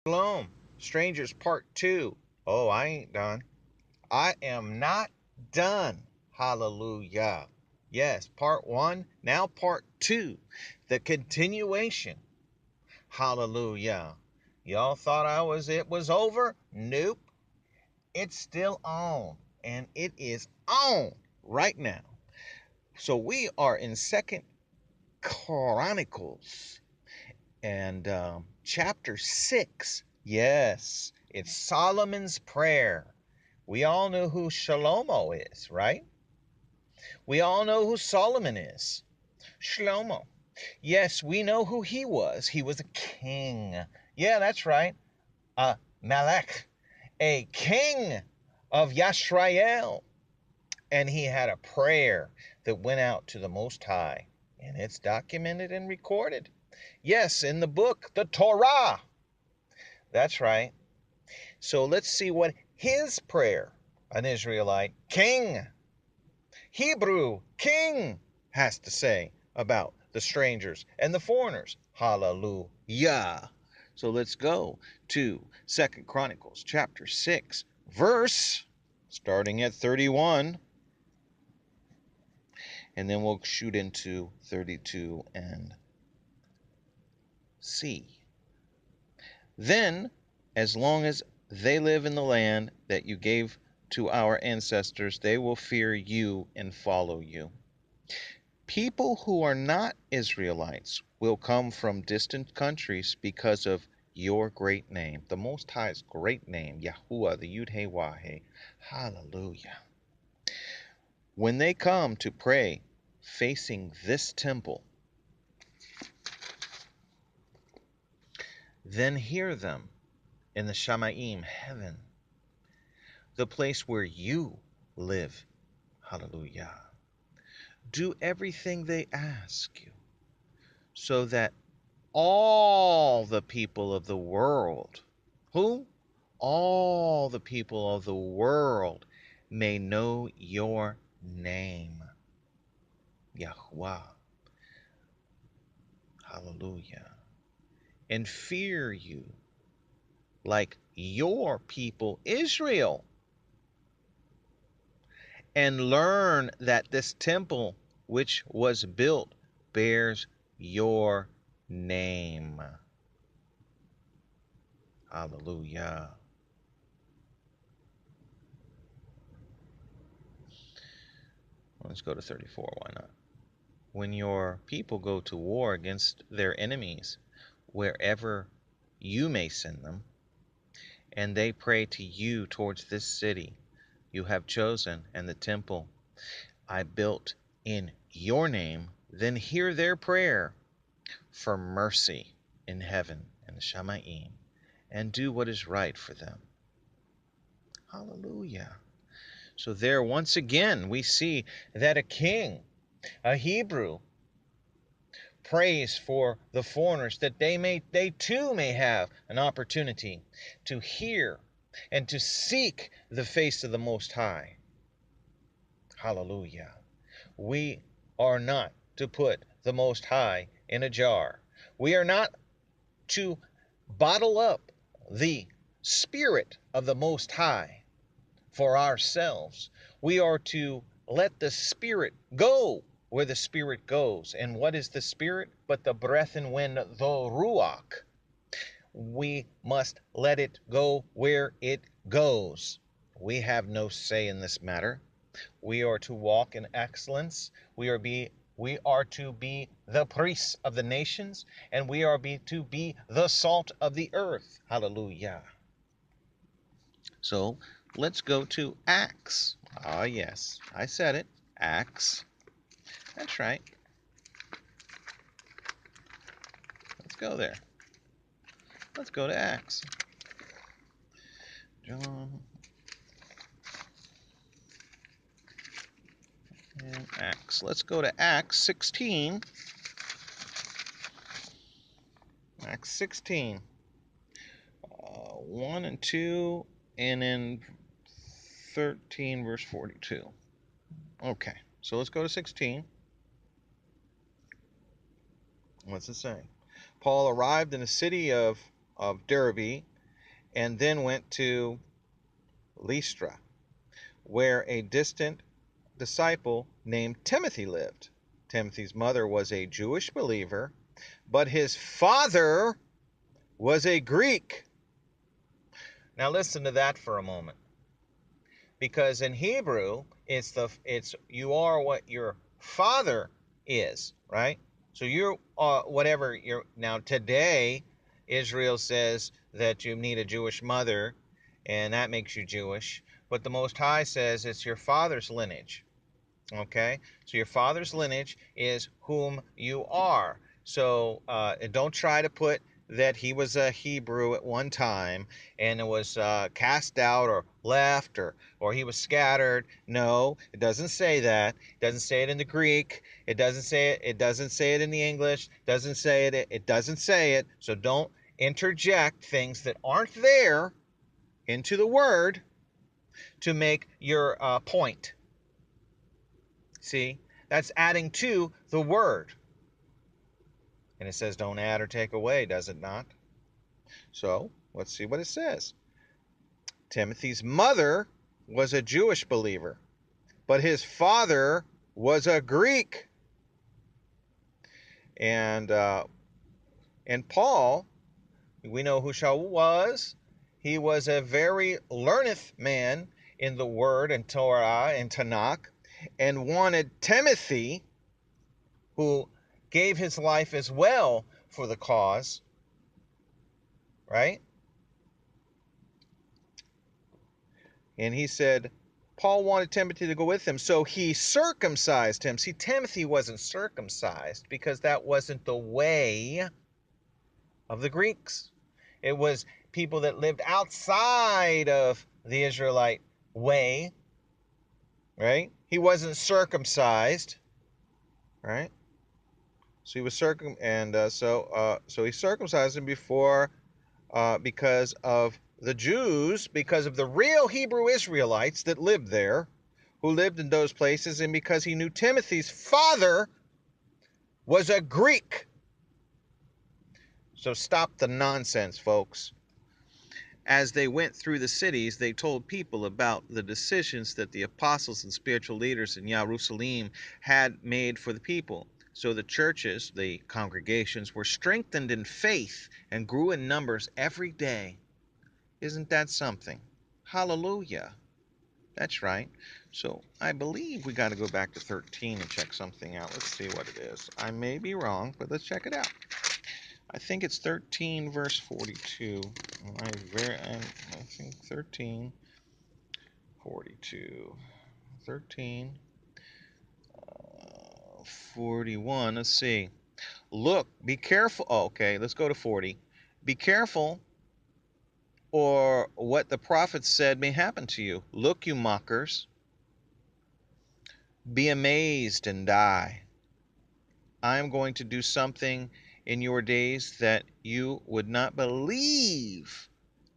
Shalom, Strangers Part 2. Oh, I ain't done. I am not done. Hallelujah. Yes, Part 1, now Part 2. The continuation. Hallelujah. Y'all thought it was over? Nope. It's still on. And it is on right now. So we are in Second Chronicles and chapter 6. Yes, it's Solomon's prayer. We all know who Shlomo is, right? We all know who Solomon is. Shlomo. Yes, we know who he was. He was a king. Yeah, that's right. Melech, a king of Yisrael. And he had a prayer that went out to the Most High. And it's documented and recorded. Yes, in the book, the Torah. That's right. So let's see what his prayer, an Israelite king, Hebrew king, has to say about the strangers and the foreigners. Hallelujah. So let's go to Second Chronicles chapter 6, verse starting at 31, and then we'll shoot into 32 and C. Then, as long as they live in the land that you gave to our ancestors, they will fear you and follow you. People who are not Israelites will come from distant countries because of your great name, the Most High's great name, Yahuwah, the Yud He Wah He. Hallelujah. When they come to pray facing this temple, then hear them in the Shamaim, heaven, the place where you live. Hallelujah. Do everything they ask you, so that all the people of the world, who? All the people of the world may know your name, Yahuwah. Hallelujah. And fear you like your people, Israel. And learn that this temple which was built bears your name. Hallelujah. Let's go to 34. Why not? When your people go to war against their enemies, wherever you may send them, and they pray to you towards this city you have chosen and the temple I built in your name, then hear their prayer for mercy in heaven and the Shamaim, and do what is right for them. Hallelujah. So there once again we see that a king, a Hebrew, prays for the foreigners that they too may have an opportunity to hear and to seek the face of the Most High. Hallelujah. We are not to put the Most High in a jar. We are not to bottle up the Spirit of the Most High for ourselves. We are to let the Spirit go where the Spirit goes. And what is the Spirit but the breath and wind, the Ruach? We must let it go where it goes. We have no say in this matter. We are to walk in excellence. We are to be the priests of the nations, and we are to be the salt of the earth. Hallelujah. So let's go to Acts. Ah, yes, I said it. Acts. That's right. Let's go there. Let's go to Acts. John and Acts. Let's go to Acts 16. Acts 16. 1 and 2, and then 13, verse 42. Okay, so let's go to 16. What's it say? Paul arrived in the city of of Derbe, and then went to Lystra, where a distant disciple named Timothy lived. Timothy's mother was a Jewish believer, but his father was a Greek. Now listen to that for a moment. Because in Hebrew, it's you are what your father is, right? So you're whatever you're now. Today, Israel says that you need a Jewish mother, and that makes you Jewish. But the Most High says it's your father's lineage. Okay, so your father's lineage is whom you are. So don't try to put that he was a Hebrew at one time and it was cast out or left or he was scattered. No, it doesn't say that. It doesn't say it in the Greek. It doesn't say it. It doesn't say it in the English. It doesn't say it. It doesn't say it. So don't interject things that aren't there into the word to make your point. See, that's adding to the word. And it says don't add or take away, does it not? So let's see what it says. Timothy's mother was a Jewish believer, but his father was a Greek. And Paul, we know who Shaul was. He was a very learned man in the word and Torah and Tanakh, and wanted Timothy, who gave his life as well for the cause, right? And he said, Paul wanted Timothy to go with him, so he circumcised him. See, Timothy wasn't circumcised because that wasn't the way of the Greeks. It was people that lived outside of the Israelite way, right? He wasn't circumcised, right? So he was so he circumcised him before because of the Jews, because of the real Hebrew Israelites that lived there, who lived in those places, and because he knew Timothy's father was a Greek. So stop the nonsense, folks. As they went through the cities, they told people about the decisions that the apostles and spiritual leaders in Jerusalem had made for the people. So the churches, the congregations, were strengthened in faith and grew in numbers every day. Isn't that something? Hallelujah. That's right. So I believe we got to go back to 13 and check something out. Let's see what it is. I may be wrong, but let's check it out. I think it's 13 verse 42. I think 13, 42, 13, 41. Let's see. Look, be careful. Oh, okay, let's go to 40. Be careful, or what the prophet said may happen to you. Look, you mockers, be amazed and die. I am going to do something in your days that you would not believe,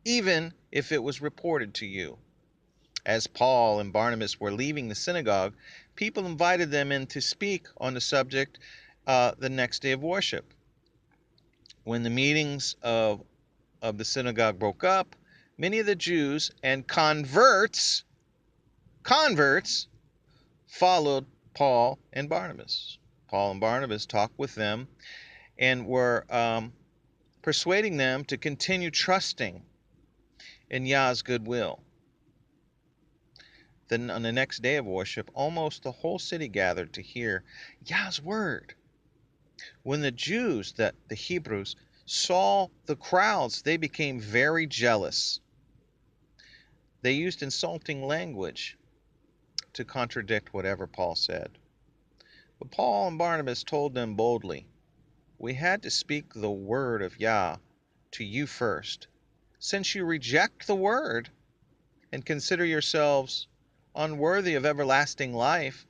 even if it was reported to you. As Paul and Barnabas were leaving the synagogue, people invited them in to speak on the subject the next day of worship. When the meetings of the synagogue broke up, many of the Jews and converts followed Paul and Barnabas. Paul and Barnabas talked with them and were persuading them to continue trusting in Yah's goodwill. Then on the next day of worship, almost the whole city gathered to hear Yah's word. When the Jews, the Hebrews, saw the crowds, they became very jealous. They used insulting language to contradict whatever Paul said. But Paul and Barnabas told them boldly, we had to speak the word of Yah to you first. Since you reject the word and consider yourselves unworthy of everlasting life,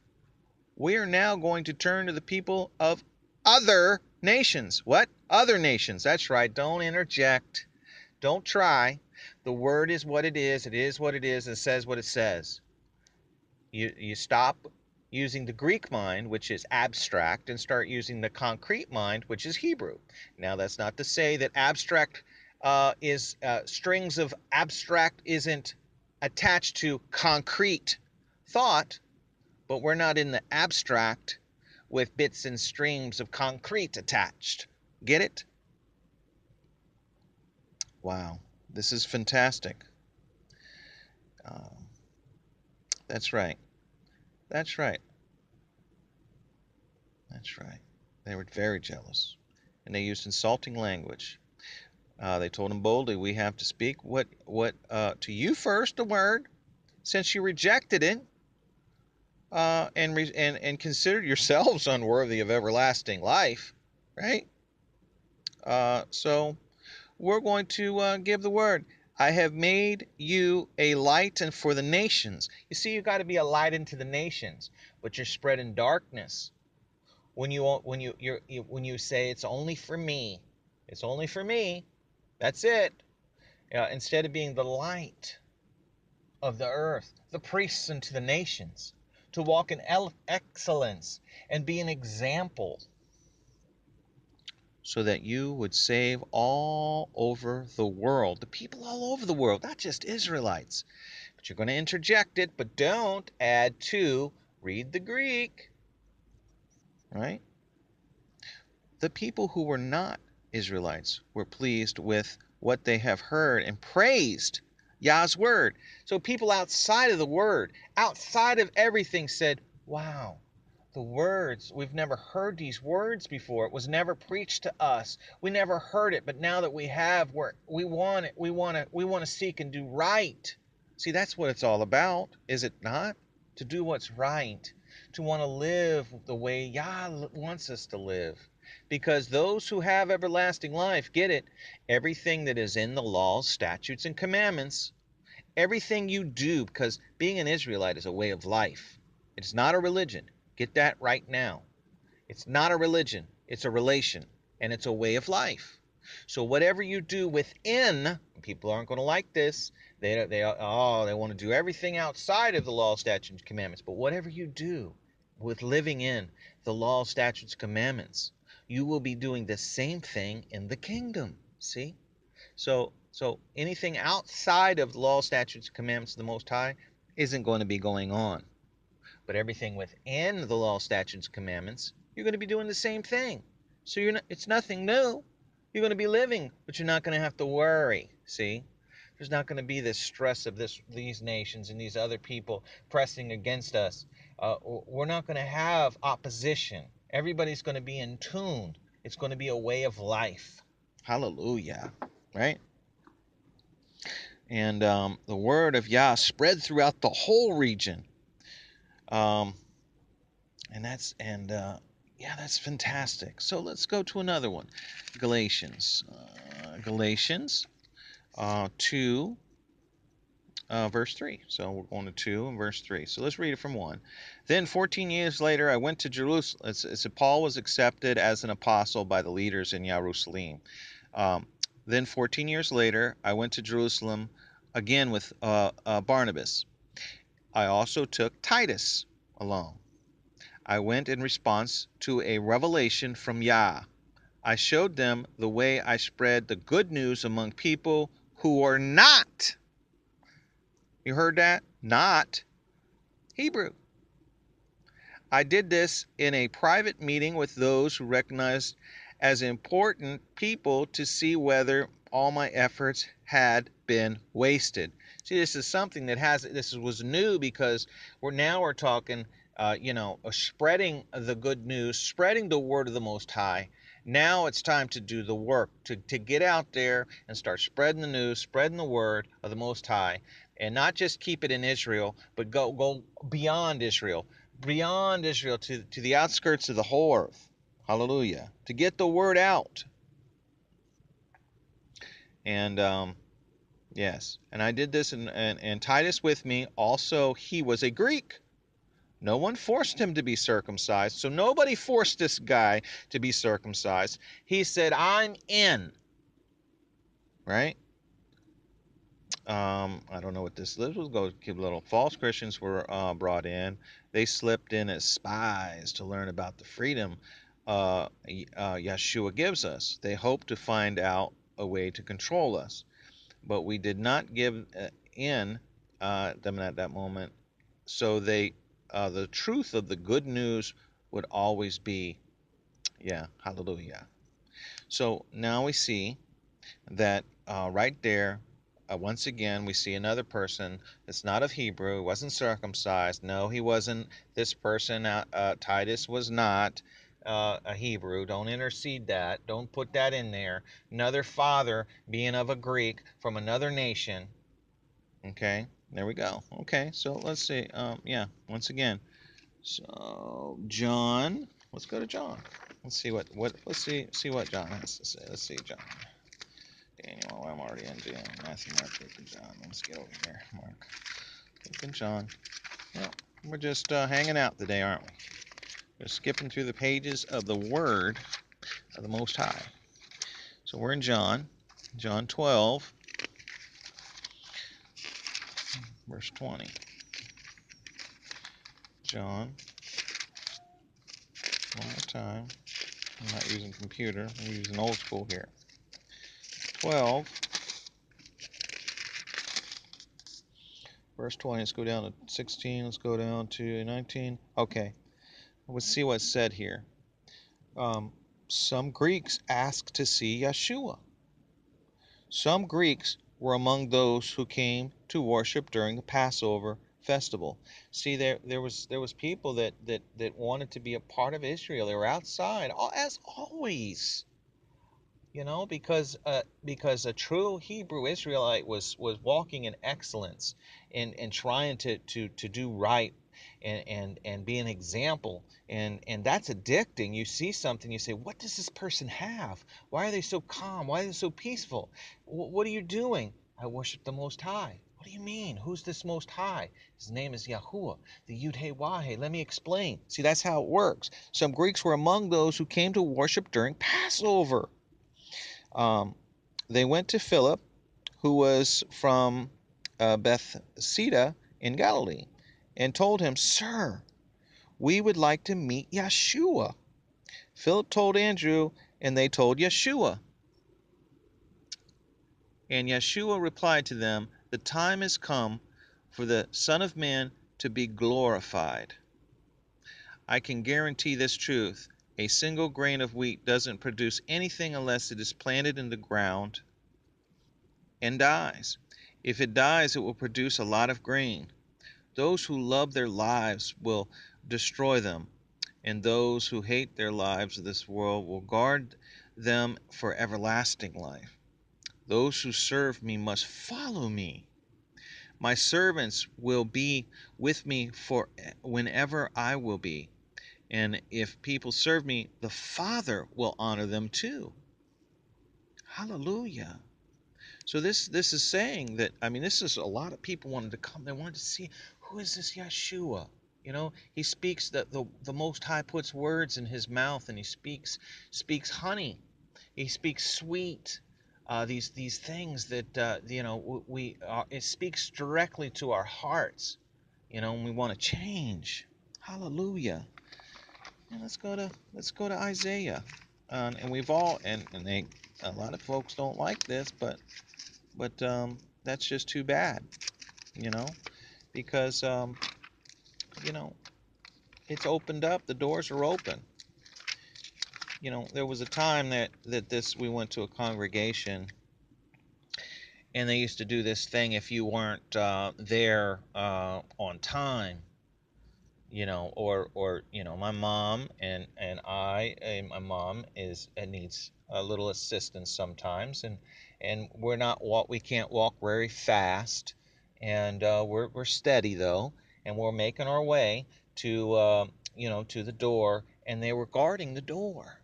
we are now going to turn to the people of other nations. What? Other nations. That's right. Don't interject. Don't try. The word is what it is. It is what it is. It says what it says. You stop using the Greek mind, which is abstract, and start using the concrete mind, which is Hebrew. Now, that's not to say that abstract is strings of abstract isn't attached to concrete thought, but we're not in the abstract with bits and streams of concrete attached. Get it? Wow, this is fantastic. Um, that's right. That's right. That's right. They were very jealous, and they used insulting language. They told him boldly, "We have to speak what to you first, the word, since you rejected it, and considered yourselves unworthy of everlasting life, right? So we're going to give the word. I have made you a light and for the nations. You see, you got to be a light into the nations, but you're spreading darkness when you say it's only for me. It's only for me. That's it. Instead of being the light of the earth, the priests unto the nations, to walk in excellence and be an example, so that you would save all over the world, the people all over the world, not just Israelites. But you're going to interject it, but don't add to, read the Greek, right? The people who were not Israelites were pleased with what they have heard and praised Yah's word. So people outside of the word, outside of everything, said, wow, the words, we've never heard these words before. It was never preached to us. We never heard it, but now that we have, we want it. We want to seek and do right. See, that's what it's all about, is it not? To do what's right, to want to live the way Yah wants us to live. Because those who have everlasting life, get it, everything that is in the laws, statutes, and commandments, everything you do, because being an Israelite is a way of life. It's not a religion. Get that right now. It's not a religion. It's a relation, and it's a way of life. So whatever you do within, people aren't going to like this. They want to do everything outside of the law, statutes, commandments. But whatever you do with living in the law, statutes, commandments, you will be doing the same thing in the kingdom. See? So anything outside of the law, statutes, commandments of the Most High isn't going to be going on. But everything within the law, statutes, commandments, you're going to be doing the same thing. So it's nothing new. You're going to be living, but you're not going to have to worry. See? There's not going to be this stress of these nations and these other people pressing against us. We're not going to have opposition. Everybody's going to be in tune. It's going to be a way of life. Hallelujah. Right? And the word of Yah spread throughout the whole region. Um, and that's yeah, that's fantastic. So let's go to another one, Galatians. Galatians 2, verse 3. So we're going to 2 and verse 3. So let's read it from 1. Then 14 years later, I went to Jerusalem. Paul was accepted as an apostle by the leaders in Jerusalem. Then 14 years later, I went to Jerusalem again with Barnabas. I also took Titus along. I went in response to a revelation from Yah. I showed them the way I spread the good news among people who are not, you heard that? Not Hebrew. I did this in a private meeting with those who recognized as important people to see whether all my efforts had been wasted. See, this is something this was new, because we're talking, spreading the good news, spreading the word of the Most High. Now it's time to do the work, to get out there and start spreading the news, spreading the word of the Most High, and not just keep it in Israel, but go beyond Israel to the outskirts of the whole earth. Hallelujah. To get the word out. And yes, and I did this, and Titus with me. Also, he was a Greek. No one forced him to be circumcised. So nobody forced this guy to be circumcised. He said, I'm in. Right? I don't know what this was. We'll go keep a little. False Christians were brought in. They slipped in as spies to learn about the freedom Yeshua gives us. They hoped to find out a way to control us. But we did not give in them at that moment. So the truth of the good news would always be, yeah, hallelujah. So now we see that right there, once again, we see another person that's not of Hebrew, wasn't circumcised. No, he wasn't. This person, Titus, was not a Hebrew. Don't intercede that. Don't put that in there. Another father being of a Greek from another nation. Okay, there we go. Okay, so let's see. Yeah, once again. So John, let's go to John. Let's see what let's see what John has to say. Let's see John. Daniel, I'm already in John. Matthew, Mark, Luke, and John. Let's get over here. Mark, Luke, and John. Yeah, we're just hanging out today, aren't we? We're skipping through the pages of the Word of the Most High. So we're in John, John 12, verse 20. John, one more time. I'm not using computer. I'm using old school here. 12, verse 20. Let's go down to 16. Let's go down to 19. Okay. Let's see what's said here. Some Greeks asked to see Yeshua. Some Greeks were among those who came to worship during the Passover festival. See, there was people that wanted to be a part of Israel. They were outside, as always. Because a true Hebrew Israelite was walking in excellence and trying to do right and be an example, and that's addicting. You see something, you say, what does this person have? Why are they so calm? Why are they so peaceful? What are you doing? I worship the Most High. What do you mean? Who's this Most High? His name is Yahuwah, the Yud-He-Wah-He. Let me explain. See, that's how it works. Some Greeks were among those who came to worship during Passover. They went to Philip, who was from Bethsaida in Galilee, and told him, Sir, we would like to meet Yeshua. Philip told Andrew, and they told Yeshua. And Yeshua replied to them, The time has come for the Son of Man to be glorified. I can guarantee this truth. A single grain of wheat doesn't produce anything unless it is planted in the ground and dies. If it dies, it will produce a lot of grain. Those who love their lives will destroy them, and those who hate their lives of this world will guard them for everlasting life. Those who serve me must follow me. My servants will be with me for whenever I will be. And if people serve me, the Father will honor them too. Hallelujah. So this is saying that, I mean, this is a lot of people wanted to come. They wanted to see, who is this Yeshua? He speaks the Most High puts words in his mouth, and he speaks honey. He speaks sweet. These things that it speaks directly to our hearts. And we want to change. Hallelujah. And let's go to Isaiah. And we've all and a lot of folks don't like this, but that's just too bad, you know, because it's opened up. The doors are open. There was a time that we went to a congregation, and they used to do this thing if you weren't there on time, or my mom my mom needs a little assistance sometimes, and we can't walk very fast, and we're steady though, and we're making our way to the door, and they were guarding the door.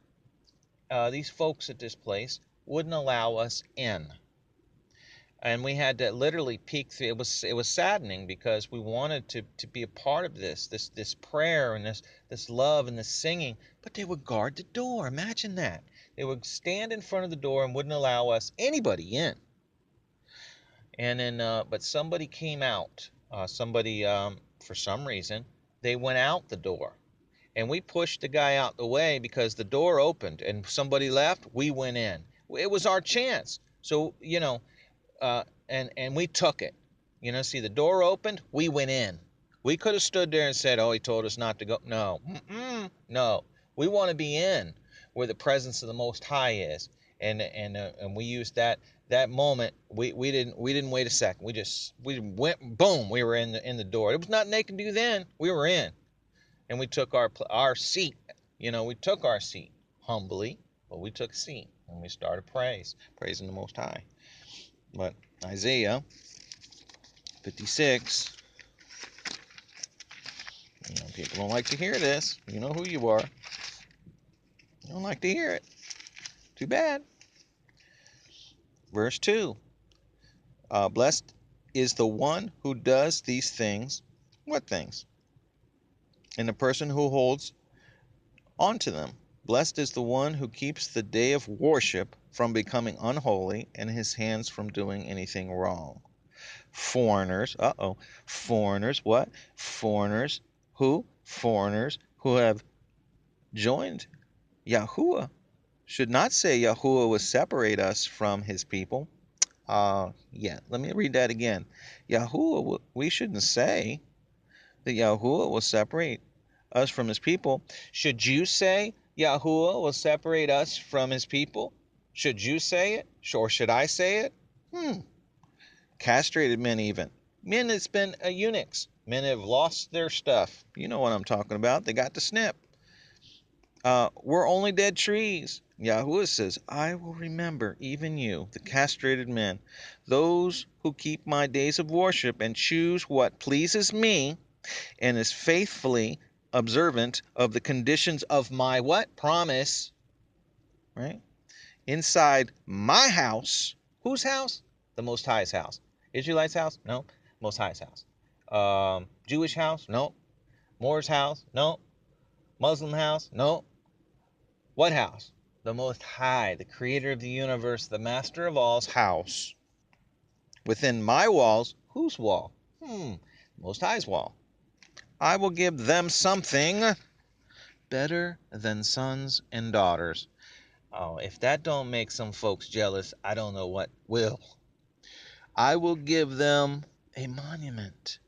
These folks at this place wouldn't allow us in, and we had to literally peek through. It was saddening, because we wanted to be a part of this prayer and this love and this singing, but they would guard the door. Imagine that. They would stand in front of the door and wouldn't allow us anybody in. And then but somebody came out. Somebody for some reason, they went out the door, and we pushed the guy out the way because the door opened and somebody left. We went in. It was our chance. So, and we took it. See, the door opened, we went in. We could have stood there and said, "Oh, he told us not to go." No, no. We want to be in where the presence of the Most High is, and we used that moment. We didn't wait a second. We went, boom. We were in the door. It was nothing they could do then. We were in, and we took our seat. We took our seat humbly, but we took a seat and we started praising the Most High. But Isaiah 56, people don't like to hear this. You know who you are. You don't like to hear it. Too bad. Verse 2. Blessed is the one who does these things. What things? And the person who holds on to them. Blessed is the one who keeps the day of worship from becoming unholy and his hands from doing anything wrong. Foreigners, foreigners, what? Foreigners who? Foreigners who have joined Yahuwah should not say Yahuwah will separate us from his people. Let me read that again. We shouldn't say that Yahuwah will separate us from his people. Should you say Yahuwah will separate us from his people? Should you say it? Or should I say it? Castrated men even. Men that's been eunuchs. Men have lost their stuff. You know what I'm talking about. They got the snip. We're only dead trees. Yahuwah says, I will remember even you, the castrated men, those who keep my days of worship and choose what pleases me and is faithfully observant of the conditions of my what? Promise. Right? Inside my house. Whose house? The Most High's house. Israelites' house? No. Most High's house. Jewish house? No. Moor's house? No. Muslim house? No. What house? The Most High, the creator of the universe, the master of all's house. Within my walls, whose wall? Most High's wall. I will give them something better than sons and daughters. Oh, if that don't make some folks jealous, I don't know what will. I will give them a monument,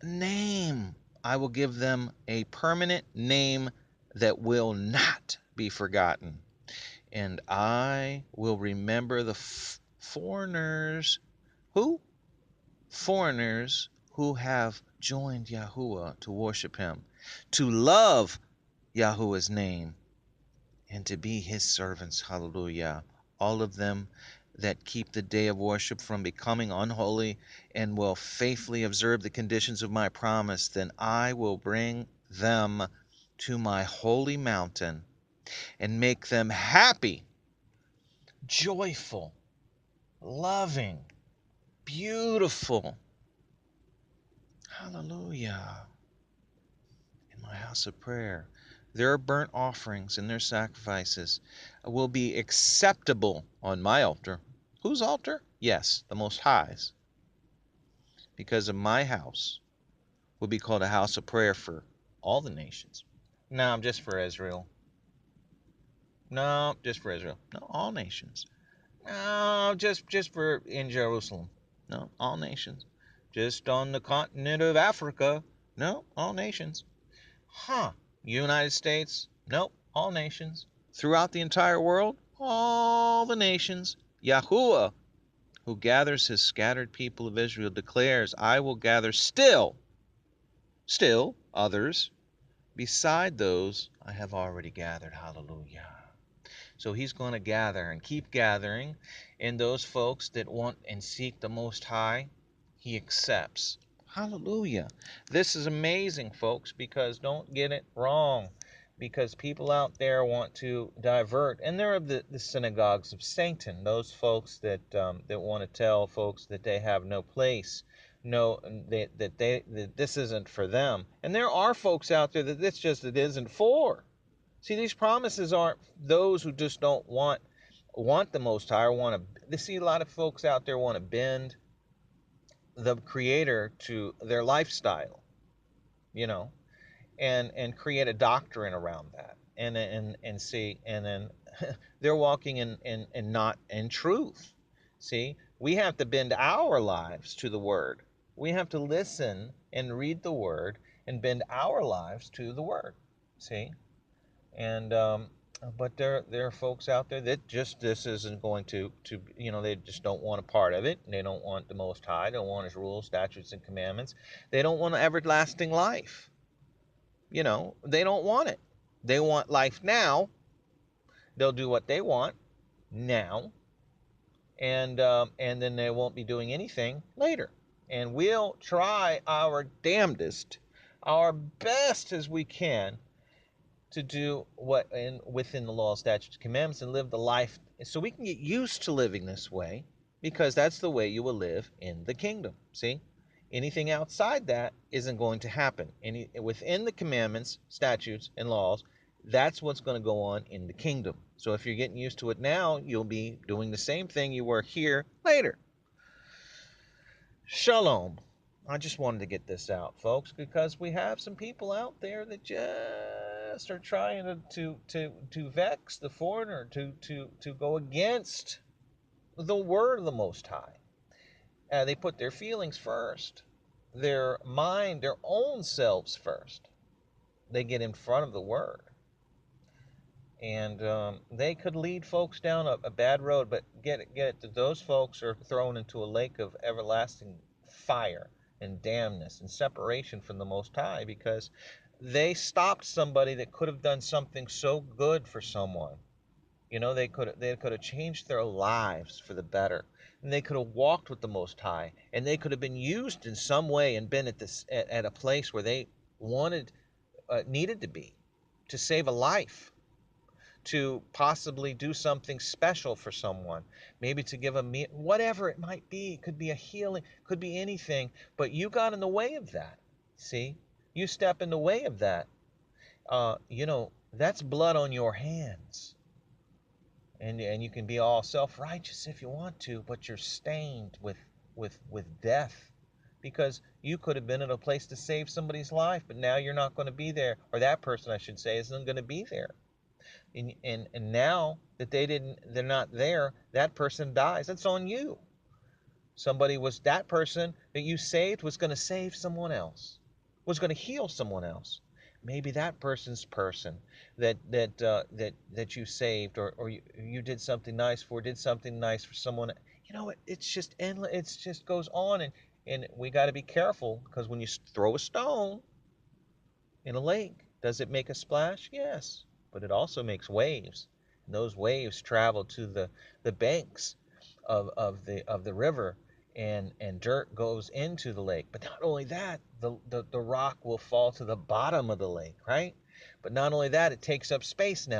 a name. I will give them a permanent name that will not be forgotten. And I will remember the foreigners. Who? Foreigners who have joined Yahuwah to worship him, to love Yahuwah's name, and to be his servants. Hallelujah. All of them that keep the day of worship from becoming unholy and will faithfully observe the conditions of my promise, then I will bring them to my holy mountain and make them happy, joyful, loving, beautiful. Hallelujah. In my house of prayer, their burnt offerings and their sacrifices will be acceptable on my altar. Whose altar? Yes, the Most High's. Because of my house will be called a house of prayer for all the nations. No, just for Israel. No, just for Israel. No, all nations. No, just for in Jerusalem. No, all nations. Just on the continent of Africa. No, all nations. United States? Nope, all nations. Throughout the entire world? All the nations. Yahuwah, who gathers his scattered people of Israel, declares, I will gather still others beside those I have already gathered. Hallelujah. So he's going to gather and keep gathering, and those folks that want and seek the Most High, he accepts. Hallelujah. This is amazing, folks, because don't get it wrong, because people out there want to divert, and there are the synagogues of Satan, those folks that want to tell folks that they have no place, that this isn't for them. And there are folks out there that it isn't for. See, these promises aren't those who just don't want the Most High, or want to. See, a lot of folks out there want to bend the Creator to their lifestyle, and create a doctrine around that, and see, and then they're walking in not in truth. See, we have to bend our lives to the Word. We have to listen and read the Word and bend our lives to the Word. See, and but there are folks out there that just this isn't going to they just don't want a part of it. They don't want the Most High. They don't want His rules, statutes, and commandments. They don't want everlasting life. They don't want it. They want life now. They'll do what they want now, and then they won't be doing anything later. And we'll try our damnedest, our best as we can, to do within the law, statutes, commandments, and live the life so we can get used to living this way, because that's the way you will live in the kingdom. See, anything outside that isn't going to happen. Within the commandments, statutes, and laws, that's what's going to go on in the kingdom. So if you're getting used to it now, you'll be doing the same thing you were here later. Shalom. I just wanted to get this out, folks, because we have some people out there that just are trying to vex the foreigner, to go against the word of the Most High. They put their feelings first, their mind, their own selves first. They get in front of the word. And they could lead folks down a bad road, but get it, those folks are thrown into a lake of everlasting fire and damnness and separation from the Most High, because they stopped somebody that could have done something so good for someone. They could have changed their lives for the better, and they could have walked with the Most High, and they could have been used in some way and been at a place where they needed to be, to save a life, to possibly do something special for someone, maybe to give a meal, whatever it might be. It could be a healing, could be anything, but you got in the way of that. See, you step in the way of that. That's blood on your hands. And you can be all self-righteous if you want to, but you're stained with death, because you could have been in a place to save somebody's life, but now you're not going to be there, or that person, I should say, isn't going to be there. And now that they're not there, that person dies. That's on you. That person that you saved was going to save someone else, was going to heal someone else. Maybe that person's person that you saved, or you did something nice for, someone. It's just endless. It just goes on, and we got to be careful, because when you throw a stone in a lake, does it make a splash? Yes, but it also makes waves, and those waves travel to the banks of the river, and dirt goes into the lake. But not only that, the rock will fall to the bottom of the lake, right? But not only that, it takes up space now.